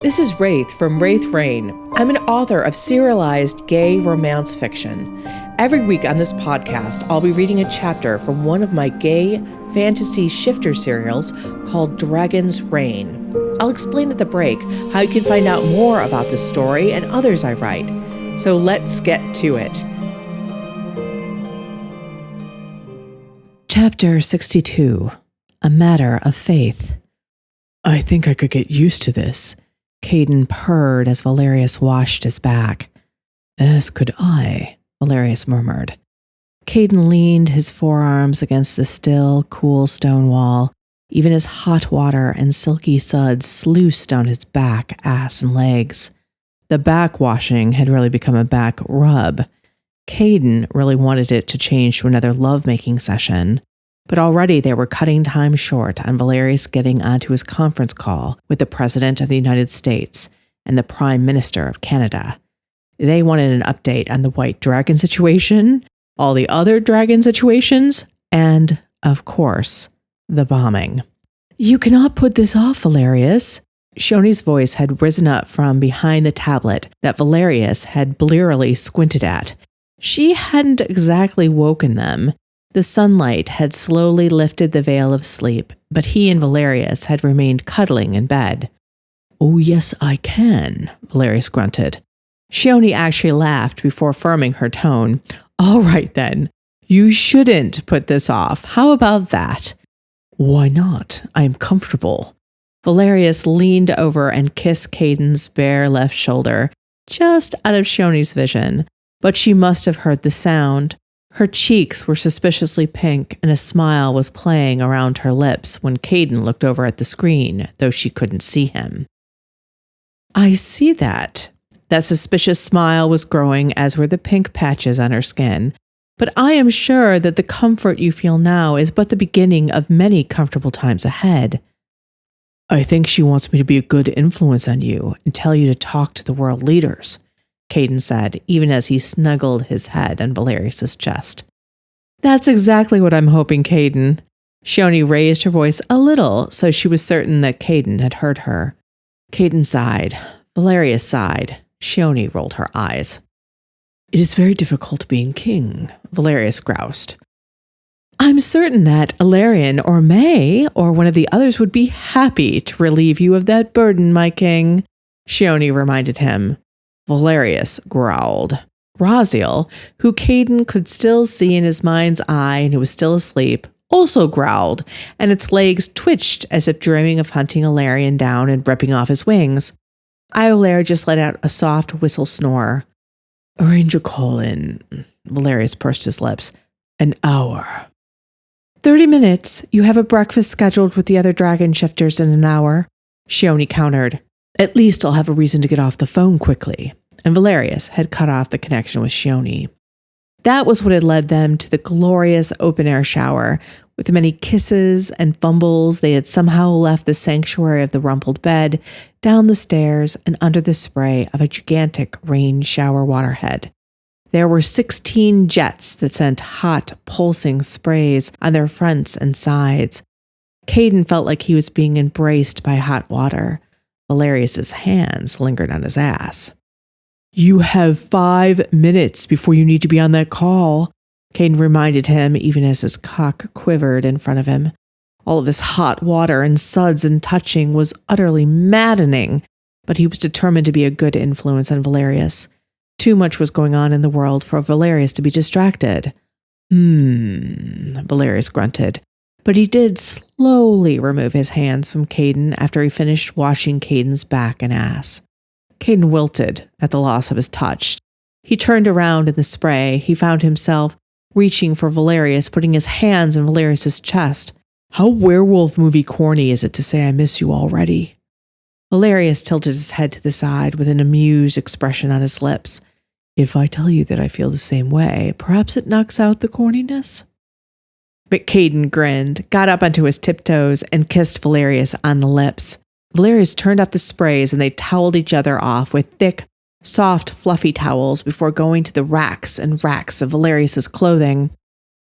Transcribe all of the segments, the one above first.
This is Wraith from Wraith Rain. I'm an author of serialized gay romance fiction. Every week on this podcast, I'll be reading a chapter from one of my gay fantasy shifter serials called Dragon's Reign. I'll explain at the break how you can find out more about this story and others I write. So let's get to it. Chapter 62, A Matter of Faith. I think I could get used to this. Caden purred as Valerius washed his back. As could I, Valerius murmured. Caden leaned his forearms against the still, cool stone wall, even as hot water and silky suds sluiced down his back, ass, and legs. The back washing had really become a back rub. Caden really wanted it to change to another lovemaking session, but already they were cutting time short on Valerius getting onto his conference call with the President of the United States and the Prime Minister of Canada. They wanted an update on the White Dragon situation, all the other dragon situations, and, of course, the bombing. You cannot put this off, Valerius. Shoni's voice had risen up from behind the tablet that Valerius had blearily squinted at. She hadn't exactly woken them. The sunlight had slowly lifted the veil of sleep, but he and Valerius had remained cuddling in bed. Oh, yes, I can, Valerius grunted. Shoni actually laughed before firming her tone. All right, then. You shouldn't put this off. How about that? Why not? I am comfortable. Valerius leaned over and kissed Caden's bare left shoulder, just out of Shoni's vision, but she must have heard the sound. Her cheeks were suspiciously pink, and a smile was playing around her lips when Caden looked over at the screen, though she couldn't see him. I see that. That suspicious smile was growing, as were the pink patches on her skin. But I am sure that the comfort you feel now is but the beginning of many comfortable times ahead. I think she wants me to be a good influence on you and tell you to talk to the world leaders, Caden said, even as he snuggled his head on Valerius's chest. That's exactly what I'm hoping, Caden. Shoni raised her voice a little so she was certain that Caden had heard her. Caden sighed. Valerius sighed. Shoni rolled her eyes. It is very difficult being king, Valerius groused. I'm certain that Ilarion or May or one of the others would be happy to relieve you of that burden, my king, Shoni reminded him. Valerius growled. Raziel, who Caden could still see in his mind's eye and who was still asleep, also growled, and its legs twitched as if dreaming of hunting Ilarion down and ripping off his wings. Iolaire just let out a soft whistle snore. Arrange a call in, Valerius pursed his lips. An hour. 30 minutes. You have a breakfast scheduled with the other dragon shifters in an hour, Shoni countered. At least I'll have a reason to get off the phone quickly. And Valerius had cut off the connection with Shoni. That was what had led them to the glorious open-air shower. With many kisses and fumbles, they had somehow left the sanctuary of the rumpled bed, down the stairs, and under the spray of a gigantic rain shower waterhead. There were 16 jets that sent hot, pulsing sprays on their fronts and sides. Caden felt like he was being embraced by hot water. Valerius's hands lingered on his ass. You have 5 minutes before you need to be on that call, Caden reminded him, even as his cock quivered in front of him. All of this hot water and suds and touching was utterly maddening, but he was determined to be a good influence on Valerius. Too much was going on in the world for Valerius to be distracted. Valerius grunted. But he did slowly remove his hands from Caden after he finished washing Caden's back and ass. Caden wilted at the loss of his touch. He turned around in the spray. He found himself reaching for Valerius, putting his hands on Valerius's chest. How werewolf movie corny is it to say I miss you already? Valerius tilted his head to the side with an amused expression on his lips. If I tell you that I feel the same way, perhaps it knocks out the corniness? But Caden grinned, got up onto his tiptoes, and kissed Valerius on the lips. Valerius turned off the sprays, and they toweled each other off with thick, soft, fluffy towels before going to the racks and racks of Valerius's clothing.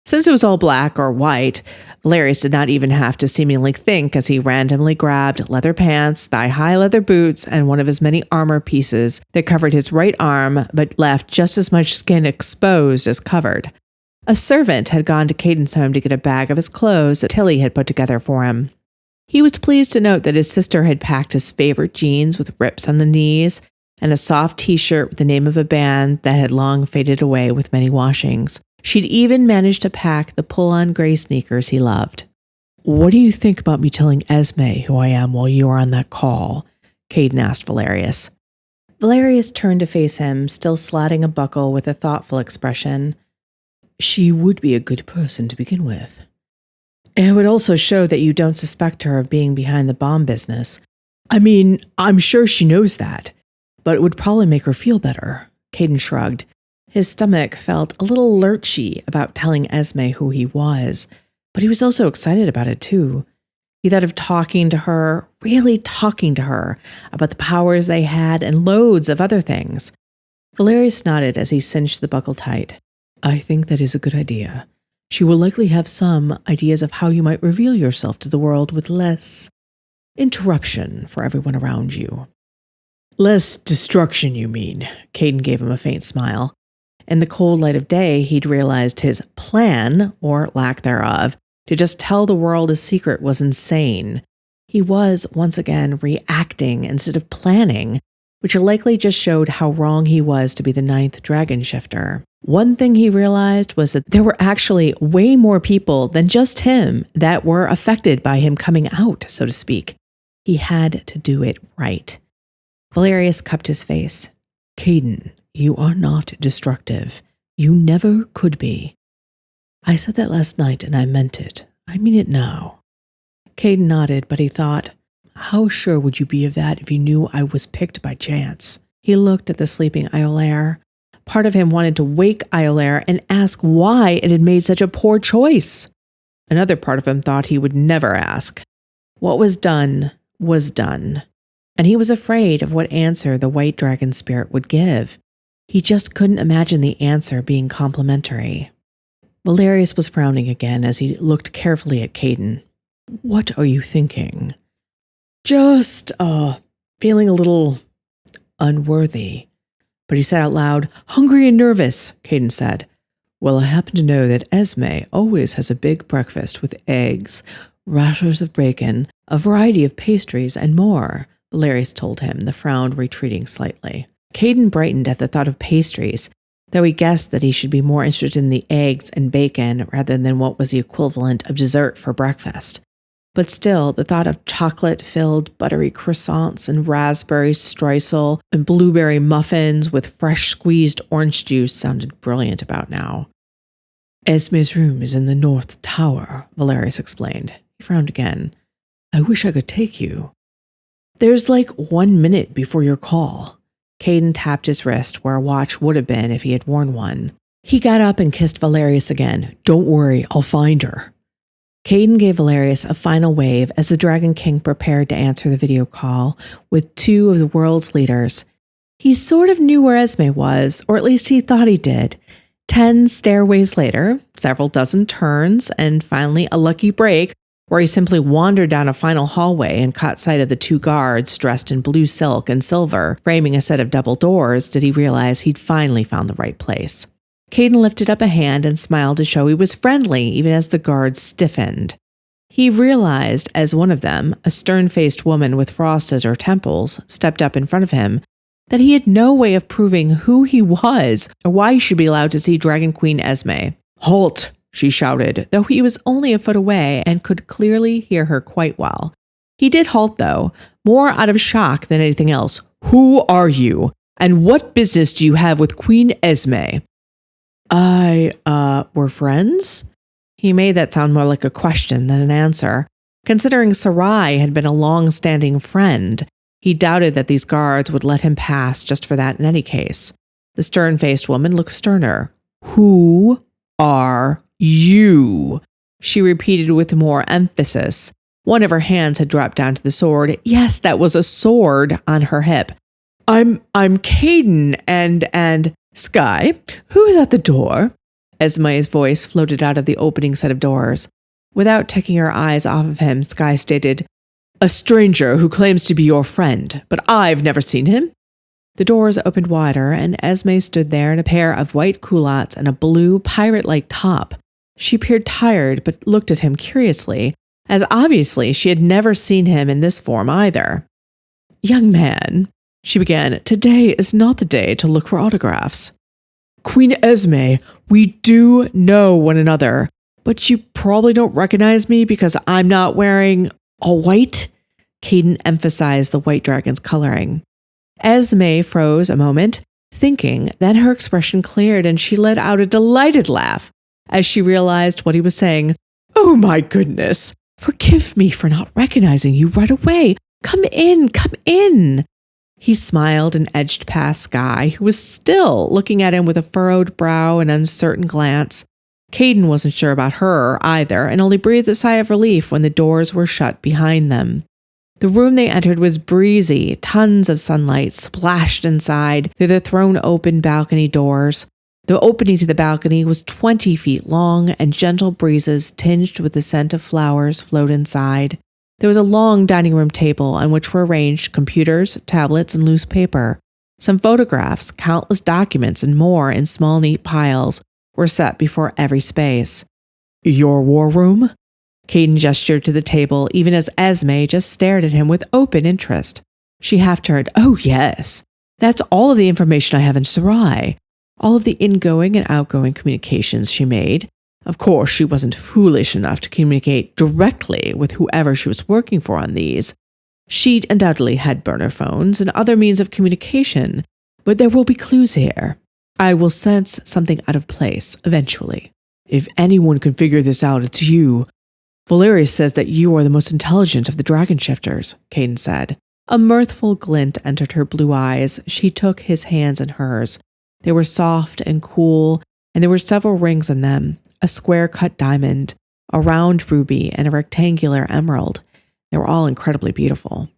Since it was all black or white, Valerius did not even have to seemingly think as he randomly grabbed leather pants, thigh-high leather boots, and one of his many armor pieces that covered his right arm but left just as much skin exposed as covered. A servant had gone to Caden's home to get a bag of his clothes that Tilly had put together for him. He was pleased to note that his sister had packed his favorite jeans with rips on the knees and a soft t-shirt with the name of a band that had long faded away with many washings. She'd even managed to pack the pull-on gray sneakers he loved. "What do you think about me telling Esme who I am while you are on that call?" Caden asked Valerius. Valerius turned to face him, still slotting a buckle with a thoughtful expression. "She would be a good person to begin with. It would also show that you don't suspect her of being behind the bomb business. I mean, I'm sure she knows that, but it would probably make her feel better." Caden shrugged. His stomach felt a little lurchy about telling Esme who he was, but he was also excited about it too. He thought of talking to her, really talking to her, about the powers they had and loads of other things. Valerius nodded as he cinched the buckle tight. "I think that is a good idea. She will likely have some ideas of how you might reveal yourself to the world with less interruption for everyone around you." "Less destruction, you mean?" Caden gave him a faint smile. In the cold light of day, he'd realized his plan, or lack thereof, to just tell the world a secret was insane. He was, once again, reacting instead of planning, which likely just showed how wrong he was to be the 9th dragon shifter. One thing he realized was that there were actually way more people than just him that were affected by him coming out, so to speak. He had to do it right. Valerius cupped his face. "Caden, you are not destructive. You never could be. I said that last night and I meant it. I mean it now." Caden nodded, but he thought, how sure would you be of that if you knew I was picked by chance? He looked at the sleeping Iolaire. Part of him wanted to wake Iolaire and ask why it had made such a poor choice. Another part of him thought he would never ask. What was done, and he was afraid of what answer the white dragon spirit would give. He just couldn't imagine the answer being complimentary. Valerius was frowning again as he looked carefully at Caden. "What are you thinking?" Just, feeling a little unworthy." But he said out loud, "Hungry and nervous," Caden said. "Well, I happen to know that Esme always has a big breakfast with eggs, rashers of bacon, a variety of pastries, and more," Valerius told him, the frown retreating slightly. Caden brightened at the thought of pastries, though he guessed that he should be more interested in the eggs and bacon rather than what was the equivalent of dessert for breakfast. But still, the thought of chocolate-filled buttery croissants and raspberry streusel and blueberry muffins with fresh squeezed orange juice sounded brilliant about now. "Esme's room is in the North Tower," Valerius explained. He frowned again. "I wish I could take you." "There's like 1 minute before your call." Caden tapped his wrist where a watch would have been if he had worn one. He got up and kissed Valerius again. "Don't worry, I'll find her." Caden gave Valerius a final wave as the Dragon King prepared to answer the video call with 2 of the world's leaders. He sort of knew where Esme was, or at least he thought he did. 10 stairways later, several dozen turns, and finally a lucky break where he simply wandered down a final hallway and caught sight of the 2 guards dressed in blue silk and silver, framing a set of double doors, did he realize he'd finally found the right place. Caden lifted up a hand and smiled to show he was friendly, even as the guards stiffened. He realized, as one of them, a stern-faced woman with frost at her temples, stepped up in front of him, that he had no way of proving who he was or why he should be allowed to see Dragon Queen Esme. "Halt!" she shouted, though he was only a foot away and could clearly hear her quite well. He did halt, though, more out of shock than anything else. "Who are you? And what business do you have with Queen Esme?" We're friends?" He made that sound more like a question than an answer. Considering Sarai had been a long-standing friend, he doubted that these guards would let him pass just for that in any case. The stern-faced woman looked sterner. "Who are you?" she repeated with more emphasis. One of her hands had dropped down to the sword. Yes, that was a sword on her hip. I'm Caden and Sky, who is at the door?" Esme's voice floated out of the opening set of doors. Without taking her eyes off of him, Sky stated, "A stranger who claims to be your friend, but I've never seen him." The doors opened wider, and Esme stood there in a pair of white culottes and a blue pirate-like top. She appeared tired, but looked at him curiously, as obviously she had never seen him in this form either. "Young man," she began, "today is not the day to look for autographs." "Queen Esme, we do know one another, but you probably don't recognize me because I'm not wearing all white." Caden emphasized the white dragon's coloring. Esme froze a moment, thinking, then her expression cleared and she let out a delighted laugh as she realized what he was saying. "Oh my goodness, forgive me for not recognizing you right away. Come in, come in." He smiled and edged past Sky, who was still looking at him with a furrowed brow and uncertain glance. Caden wasn't sure about her either and only breathed a sigh of relief when the doors were shut behind them. The room they entered was breezy. Tons of sunlight splashed inside through the thrown-open balcony doors. The opening to the balcony was 20 feet long, and gentle breezes tinged with the scent of flowers flowed inside. There was a long dining room table on which were arranged computers, tablets, and loose paper. Some photographs, countless documents, and more in small, neat piles were set before every space. "Your war room?" Caden gestured to the table, even as Esme just stared at him with open interest. She half-turned. "Oh, yes. That's all of the information I have in Sarai. All of the ingoing and outgoing communications she made. Of course, she wasn't foolish enough to communicate directly with whoever she was working for on these. She undoubtedly had burner phones and other means of communication, but there will be clues here. I will sense something out of place eventually. If anyone can figure this out, it's you. Valeria says that you are the most intelligent of the dragon shifters," Caden said. A mirthful glint entered her blue eyes. She took his hands in hers. They were soft and cool, and there were several rings in them, a square-cut diamond, a round ruby, and a rectangular emerald. They were all incredibly beautiful.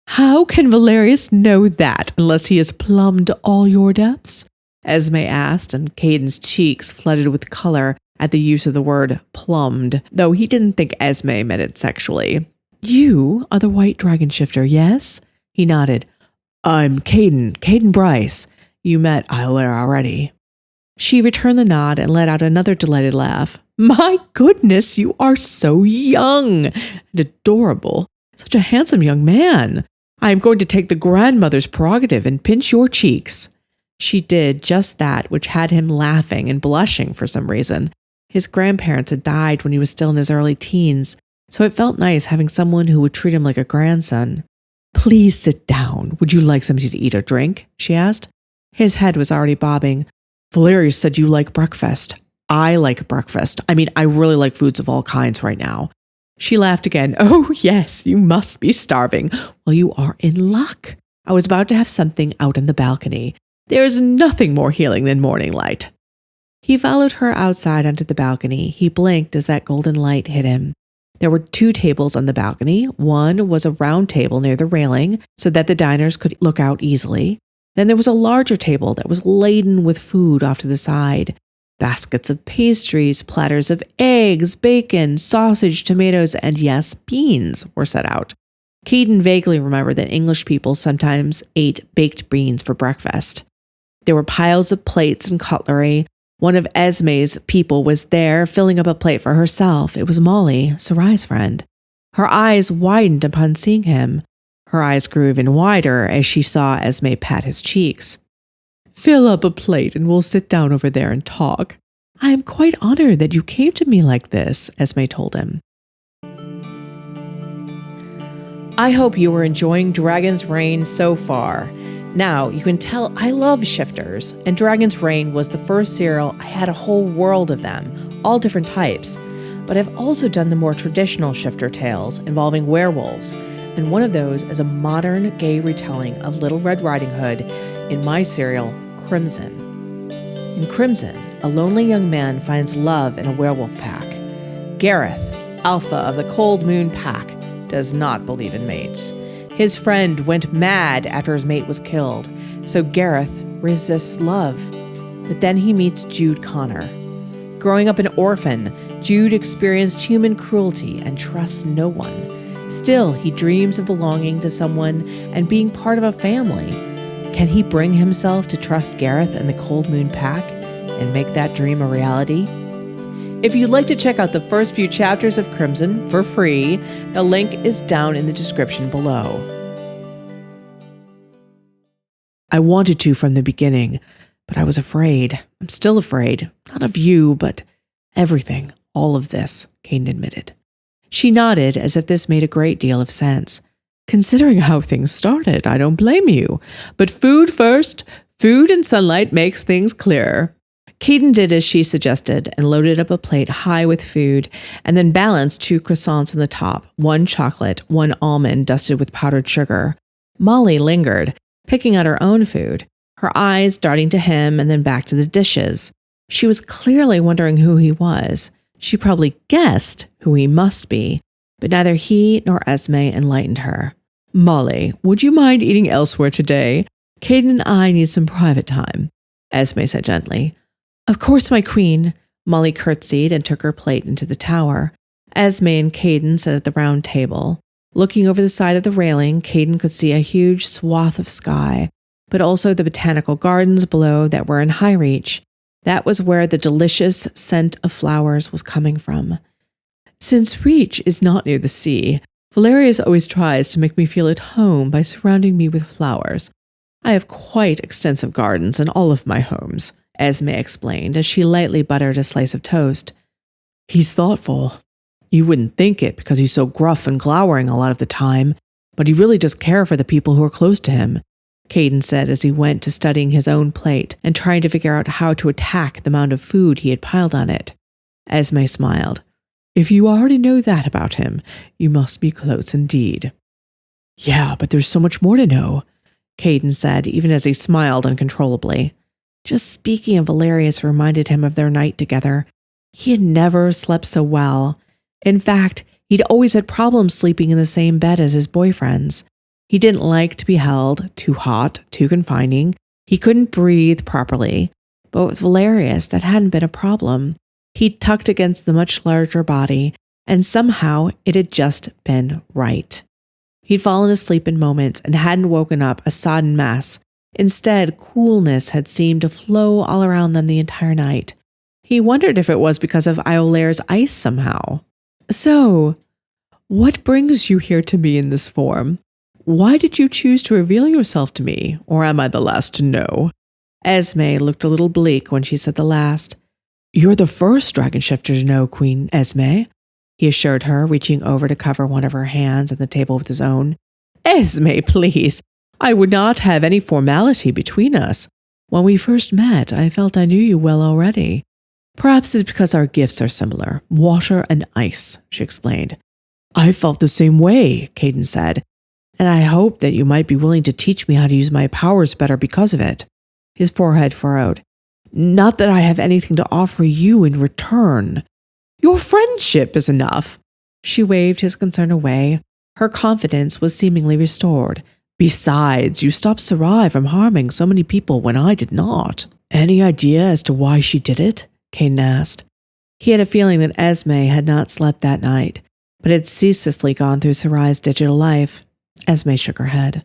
"How can Valerius know that unless he has plumbed all your depths?" Esme asked, and Caden's cheeks flooded with color at the use of the word plumbed, though he didn't think Esme meant it sexually. "You are the white dragon shifter, yes?" He nodded. "I'm Caden Bryce. You met Hilaire already." She returned the nod and let out another delighted laugh. "My goodness, you are so young and adorable. Such a handsome young man. I am going to take the grandmother's prerogative and pinch your cheeks." She did just that, which had him laughing and blushing for some reason. His grandparents had died when he was still in his early teens, so it felt nice having someone who would treat him like a grandson. "Please sit down. Would you like something to eat or drink?" she asked. His head was already bobbing. "Valeria said you like breakfast. I like breakfast. I really like foods of all kinds right now." She laughed again. "Oh, yes, you must be starving. Well, you are in luck. I was about to have something out on the balcony. There's nothing more healing than morning light." He followed her outside onto the balcony. He blinked as that golden light hit him. There were 2 tables on the balcony. One was a round table near the railing so that the diners could look out easily. Then there was a larger table that was laden with food off to the side. Baskets of pastries, platters of eggs, bacon, sausage, tomatoes, and yes, beans were set out. Caden vaguely remembered that English people sometimes ate baked beans for breakfast. There were piles of plates and cutlery. One of Esme's people was there, filling up a plate for herself. It was Molly, Sarai's friend. Her eyes widened upon seeing him. Her eyes grew even wider as she saw Esme pat his cheeks. "Fill up a plate and we'll sit down over there and talk. I am quite honored that you came to me like this," Esme told him. I hope you are enjoying Dragon's Reign so far. Now, you can tell I love shifters, and Dragon's Reign was the first serial I had a whole world of them, all different types. But I've also done the more traditional shifter tales involving werewolves, and one of those is a modern gay retelling of Little Red Riding Hood in my serial, Crimson. In Crimson, a lonely young man finds love in a werewolf pack. Gareth, alpha of the Cold Moon Pack, does not believe in mates. His friend went mad after his mate was killed, so Gareth resists love. But then he meets Jude Connor. Growing up an orphan, Jude experienced human cruelty and trusts no one. Still, he dreams of belonging to someone and being part of a family. Can he bring himself to trust Gareth and the Cold Moon Pack and make that dream a reality? If you'd like to check out the first few chapters of Crimson for free, the link is down in the description below. I wanted to from the beginning, but I was afraid. I'm still afraid. Not of you, but everything. All of this, Caden admitted. She nodded as if this made a great deal of sense. Considering how things started, I don't blame you. But food first. Food and sunlight makes things clearer. Caden did as she suggested and loaded up a plate high with food and then balanced 2 croissants on the top, 1 chocolate, 1 almond dusted with powdered sugar. Molly lingered, picking out her own food, her eyes darting to him and then back to the dishes. She was clearly wondering who he was. She probably guessed who he must be, but neither he nor Esme enlightened her. Molly, would you mind eating elsewhere today? Caden and I need some private time, Esme said gently. Of course, my queen. Molly curtsied and took her plate into the tower. Esme and Caden sat at the round table. Looking over the side of the railing, Caden could see a huge swath of sky, but also the botanical gardens below that were in high reach. That was where the delicious scent of flowers was coming from. Since Reach is not near the sea, Valerius always tries to make me feel at home by surrounding me with flowers. I have quite extensive gardens in all of my homes, Esme explained as she lightly buttered a slice of toast. He's thoughtful. You wouldn't think it because he's so gruff and glowering a lot of the time, but he really does care for the people who are close to him, Caden said as he went to studying his own plate and trying to figure out how to attack the amount of food he had piled on it. Esme smiled. If you already know that about him, you must be close indeed. Yeah, but there's so much more to know, Caden said, even as he smiled uncontrollably. Just speaking of Valerius reminded him of their night together. He had never slept so well. In fact, he'd always had problems sleeping in the same bed as his boyfriends. He didn't like to be held, too hot, too confining. He couldn't breathe properly. But with Valerius, that hadn't been a problem. He'd tucked against the much larger body, and somehow it had just been right. He'd fallen asleep in moments and hadn't woken up a sodden mess. Instead, coolness had seemed to flow all around them the entire night. He wondered if it was because of Iolaire's ice somehow. So, what brings you here to me in this form? Why did you choose to reveal yourself to me, or am I the last to know? Esme looked a little bleak when she said the last. You're the first dragon shifter to know, Queen Esme, he assured her, reaching over to cover one of her hands on the table with his own. Esme, please. I would not have any formality between us. When we first met, I felt I knew you well already. Perhaps it's because our gifts are similar, water and ice, she explained. I felt the same way, Caden said, and I hope that you might be willing to teach me how to use my powers better because of it. His forehead furrowed. Not that I have anything to offer you in return. Your friendship is enough. She waved his concern away. Her confidence was seemingly restored. Besides, you stopped Sarai from harming so many people when I did not. Any idea as to why she did it? Caden asked. He had a feeling that Esme had not slept that night, but had ceaselessly gone through Sarai's digital life. Esme shook her head.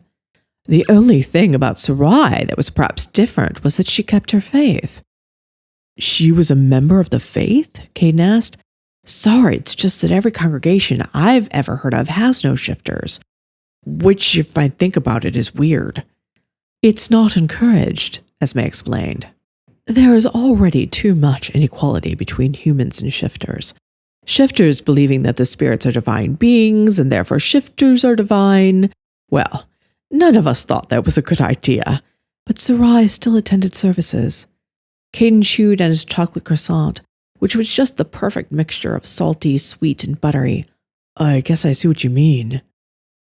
The only thing about Sarai that was perhaps different was that she kept her faith. She was a member of the faith? Caden asked. Sorry, it's just that every congregation I've ever heard of has no shifters, which, if I think about it, is weird. It's not encouraged, Esme explained. There is already too much inequality between humans and shifters. Shifters believing that the spirits are divine beings and therefore shifters are divine. Well, none of us thought that was a good idea, but Sarai still attended services. Caden chewed on his chocolate croissant, which was just the perfect mixture of salty, sweet, and buttery. I guess I see what you mean.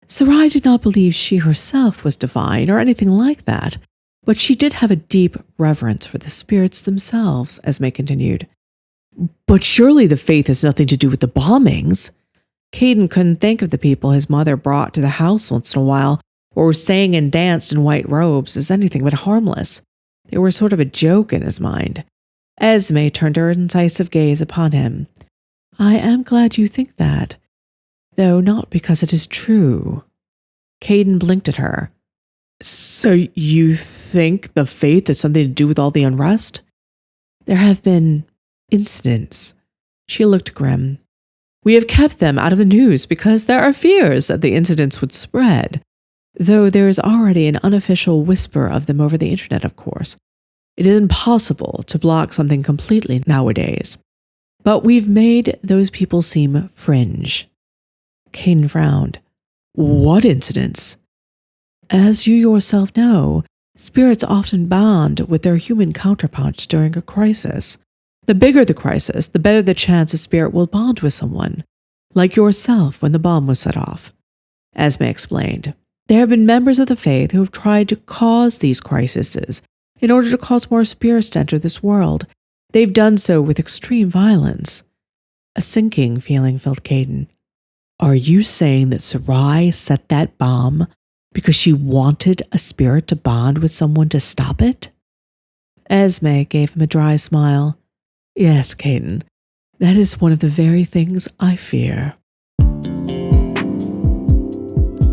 Sarai did not believe she herself was divine or anything like that, but she did have a deep reverence for the spirits themselves, Esme continued. But surely the faith has nothing to do with the bombings. Caden couldn't think of the people his mother brought to the house once in a while, or sang and danced in white robes as anything but harmless. They were sort of a joke in his mind. Esme turned her incisive gaze upon him. I am glad you think that, though not because it is true. Caden blinked at her. So you think the faith has something to do with all the unrest? There have been incidents. She looked grim. We have kept them out of the news because there are fears that the incidents would spread, though there is already an unofficial whisper of them over the internet, of course. It is impossible to block something completely nowadays. But we've made those people seem fringe. Caden frowned. What incidents? As you yourself know, spirits often bond with their human counterparts during a crisis. The bigger the crisis, the better the chance a spirit will bond with someone, like yourself when the bomb was set off. Esme explained. There have been members of the faith who have tried to cause these crises in order to cause more spirits to enter this world. They've done so with extreme violence. A sinking feeling filled Caden. Are you saying that Sarai set that bomb because she wanted a spirit to bond with someone to stop it? Esme gave him a dry smile. Yes, Caden, that is one of the very things I fear.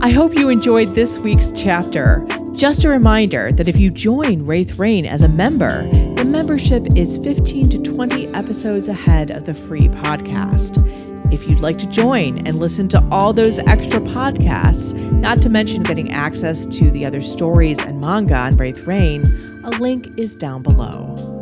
I hope you enjoyed this week's chapter. Just a reminder that if you join Wraith Rain as a member, the membership is 15 to 20 episodes ahead of the free podcast. If you'd like to join and listen to all those extra podcasts, not to mention getting access to the other stories and manga on Wraith Rain, a link is down below.